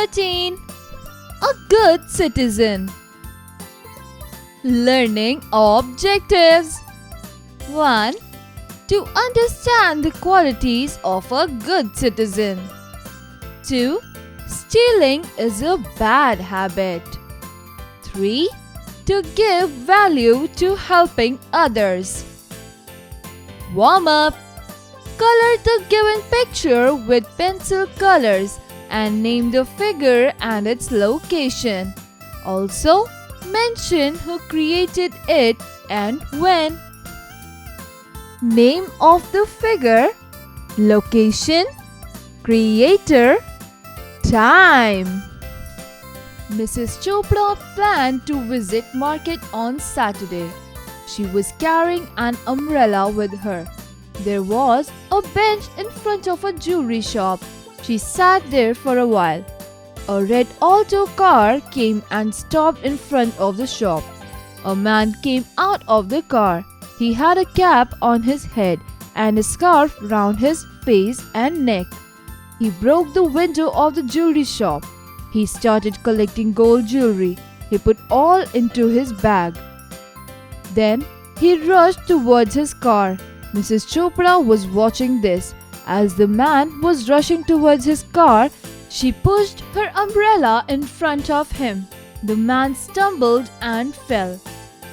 13. A good citizen. Learning objectives. 1. To understand the qualities of a good citizen. 2. Stealing is a bad habit. 3. To give value to helping others. Warm up. Color the given picture with pencil colors and name the figure and its location. Also, mention who created it and when. Name of the figure, location, creator, time. Mrs. Chopra planned to visit market on Saturday. She was carrying an umbrella with her. There was a bench in front of a jewelry shop. She sat there for a while. A red Alto car came and stopped in front of the shop. A man came out of the car. He had a cap on his head and a scarf round his face and neck. He broke the window of the jewelry shop. He started collecting gold jewelry. He put all into his bag. Then he rushed towards his car. Mrs. Chopra was watching this. As the man was rushing towards his car, she pushed her umbrella in front of him. The man stumbled and fell.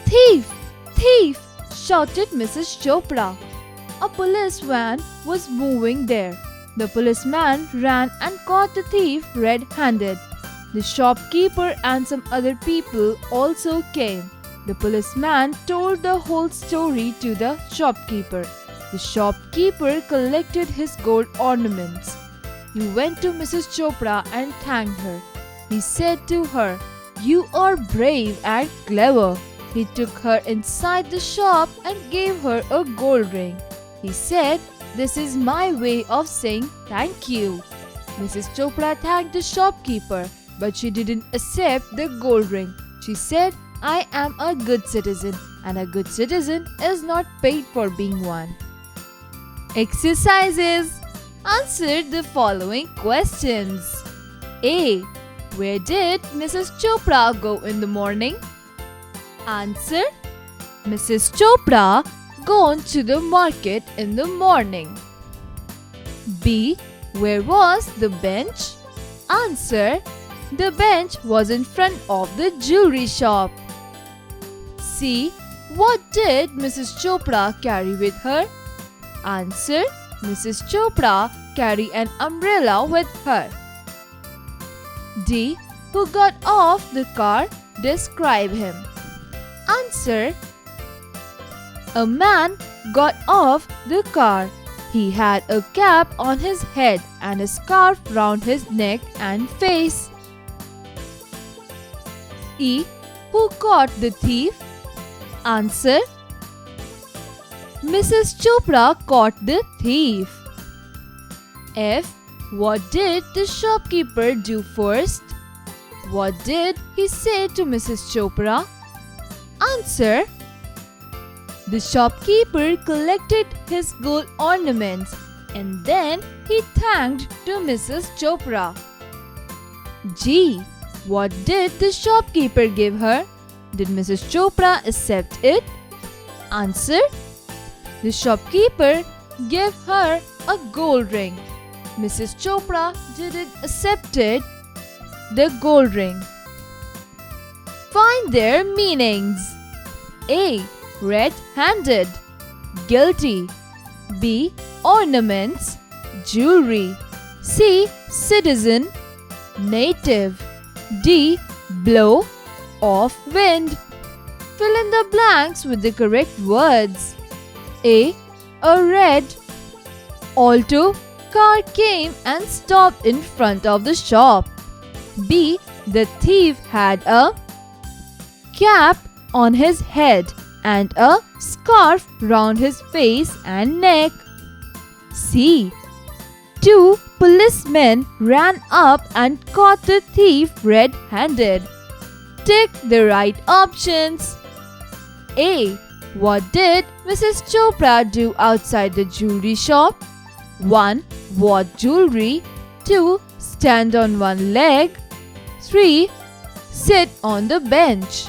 "Thief! Thief!" shouted Mrs. Chopra. A police van was moving there. The policeman ran and caught the thief red-handed. The shopkeeper and some other people also came. The policeman told the whole story to the shopkeeper. The shopkeeper collected his gold ornaments. He went to Mrs. Chopra and thanked her. He said to her, "You are brave and clever." He took her inside the shop and gave her a gold ring. He said, "This is my way of saying thank you." Mrs. Chopra thanked the shopkeeper, but she didn't accept the gold ring. She said, "I am a good citizen, and a good citizen is not paid for being one." Exercises. Answer the following questions. A. Where did Mrs. Chopra go in the morning? Answer. Mrs. Chopra gone to the market in the morning. B. Where was the bench? Answer. The bench was in front of the jewelry shop. C. What did Mrs. Chopra carry with her? Answer. Mrs. Chopra carried an umbrella with her. D. Who got off the car? Describe him. Answer. A man got off the car. He had a cap on his head and a scarf round his neck and face. E. Who caught the thief? Answer. Mrs. Chopra caught the thief. F. What did the shopkeeper do first? What did he say to Mrs. Chopra? Answer. The shopkeeper collected his gold ornaments and then he thanked to Mrs. Chopra. G. What did the shopkeeper give her? Did Mrs. Chopra accept it? Answer. The shopkeeper gave her a gold ring. Mrs. Chopra didn't accept the gold ring. Find their meanings. A. Red-handed, guilty. B. Ornaments, jewelry. C. Citizen, native. D. Blow of wind. Fill in the blanks with the correct words. A. A red Alto car came and stopped in front of the shop. B. The thief had a cap on his head and a scarf round his face and neck. C. 2 policemen ran up and caught the thief red-handed. Tick the right options. A. What did Mrs. Chopra do outside the jewelry shop? 1. What jewelry? 2. Stand on one leg. 3. Sit on the bench.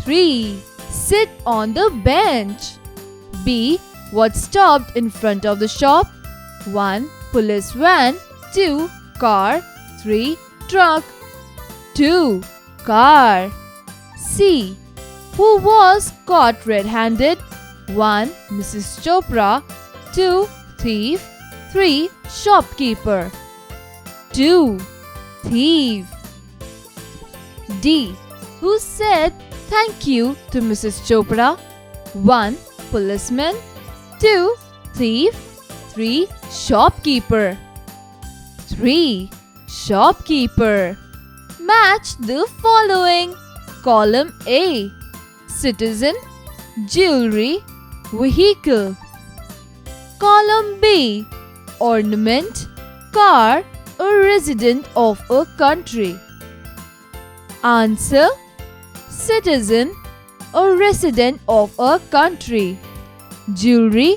3. Sit on the bench. B. What stopped in front of the shop? 1. Police van. 2. Car. 3. Truck. 2. Car. C. Who was caught red-handed? 1. Mrs. Chopra. 2. Thief. 3. Shopkeeper. 2. Thief. D. Who said thank you to Mrs. Chopra? 1. Policeman. 2. Thief. 3. Shopkeeper. 3. Shopkeeper. Match the following. Column A. Citizen, jewelry, vehicle. Column B. Ornament, car, or resident of a country. Answer: citizen or resident of a country. Jewelry,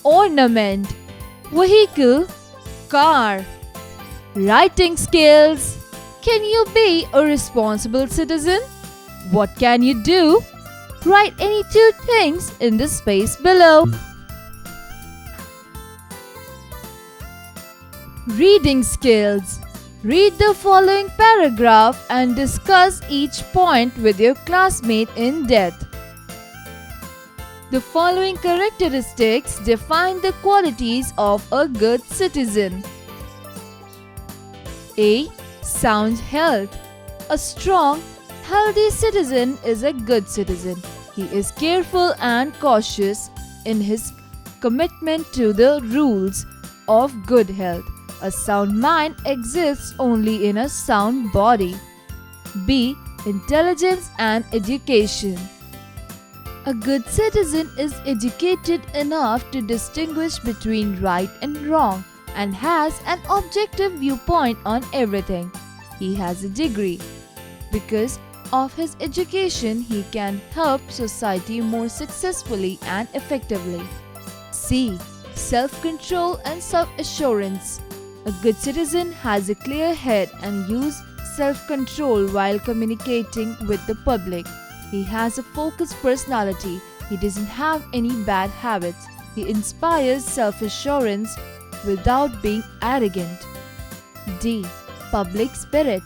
ornament. Vehicle, car. Writing skills. Can you be a responsible citizen? What can you do? Write any 2 things in the space below. Reading skills. Read the following paragraph and discuss each point with your classmate in depth. The following characteristics define the qualities of a good citizen. A. Sound health. A strong, healthy citizen is a good citizen. He is careful and cautious in his commitment to the rules of good health. A sound mind exists only in a sound body. B. Intelligence and education. A good citizen is educated enough to distinguish between right and wrong and has an objective viewpoint on everything. He has a degree. Because of his education, he can help society more successfully and effectively. C. Self-control and self-assurance. A good citizen has a clear head and uses self-control while communicating with the public. He has a focused personality. He doesn't have any bad habits. He inspires self-assurance without being arrogant. D. Public spirit.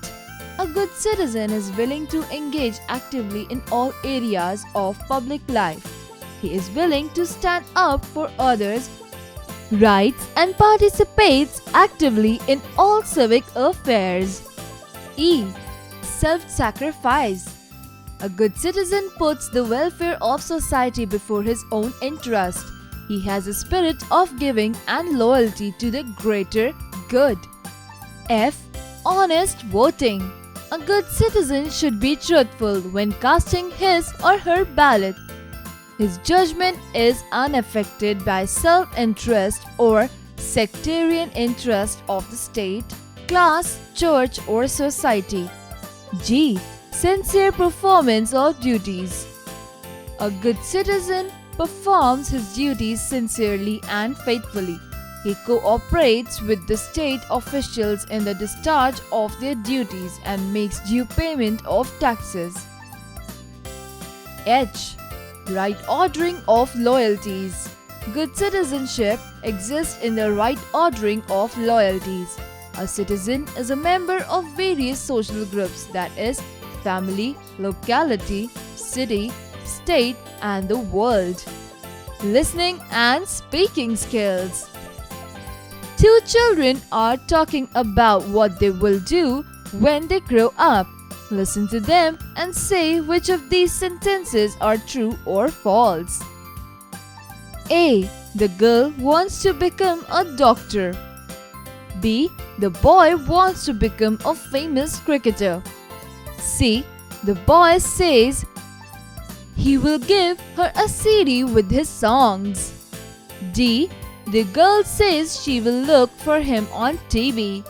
A good citizen is willing to engage actively in all areas of public life. He is willing to stand up for others' rights and participates actively in all civic affairs. E. Self-sacrifice. A good citizen puts the welfare of society before his own interest. He has a spirit of giving and loyalty to the greater good. F. Honest voting. A good citizen should be truthful when casting his or her ballot. His judgment is unaffected by self-interest or sectarian interest of the state, class, church, or society. G. Sincere performance of duties. A good citizen performs his duties sincerely and faithfully. He cooperates with the state officials in the discharge of their duties and makes due payment of taxes. H. Right ordering of loyalties. Good citizenship exists in the right ordering of loyalties. A citizen is a member of various social groups, that is, family, locality, city, state, and the world. Listening and speaking skills. 2 children are talking about what they will do when they grow up. Listen to them and say which of these sentences are true or false. A. The girl wants to become a doctor. B. The boy wants to become a famous cricketer. C. The boy says he will give her a CD with his songs. D. The girl says she will look for him on TV.